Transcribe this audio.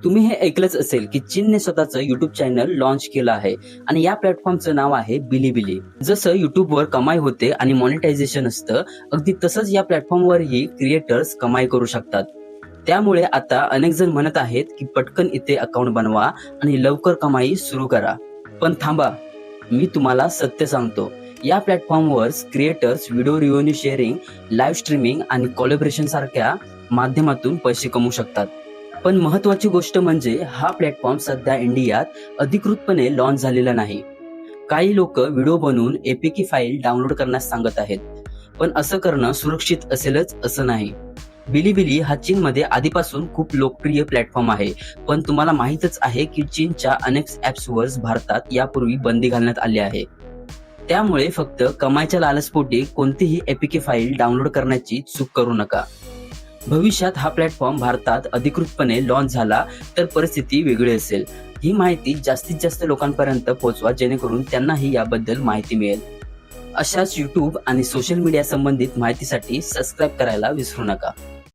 तुम्ही हे ऐकलंच असेल की चीनने स्वतःचं युट्यूब चॅनल लॉन्च केलं आहे आणि या प्लॅटफॉर्मचं नाव आहे बिलीबिली। जसं युट्यूबवर कमाई होते आणि मॉनिटायझेशन असतं, अगदी तसंच या प्लॅटफॉर्मवरही क्रिएटर्स कमाई करू शकतात। त्यामुळे आता अनेक जण म्हणत आहेत की पटकन इथे अकाउंट बनवा आणि लवकर कमाई सुरू करा। पण थांबा, मी तुम्हाला सत्य सांगतो, या प्लॅटफॉर्मवर creators video review sharing, live streaming आणि कोलॅबोरेशन सारख्या माध्यमातून पैसे कमवू शकतात। पण महत्वाची गोष्ट म्हणजे हा प्लॅटफॉर्म सध्या इंडियात अधिकृतपणे लॉन्च झालेला नाही। काही लोक व्हिडिओ बनवून एपीके फाईल डाउनलोड करण्यास सांगत आहेत, पण असं करणं सुरक्षित असेलच असं नाही। बिलीबिली हा चीनमध्ये आधीपासून खूप लोकप्रिय प्लॅटफॉर्म आहे, पण तुम्हाला माहीतच आहे की चीनच्या अनेक ऍप्सवर भारतात यापूर्वी बंदी घालण्यात आली आहे। त्यामुळे फक्त कमाईच्या लालचपोटी कोणतीही एपीके फाईल डाउनलोड करण्याची चूक करू नका। भविष्यात हा प्लॅटफॉर्म भारतात अधिकृतपणे लॉन्च झाला तर परिस्थिती वेगळी असेल। ही माहिती जास्तीत जास्त लोकांपर्यंत पोहोचवा, जेणेकरून त्यांनाही याबद्दल माहिती मिळेल। अशाच युट्यूब आणि सोशल मीडिया संबंधित माहितीसाठी सबस्क्राईब करायला विसरू नका।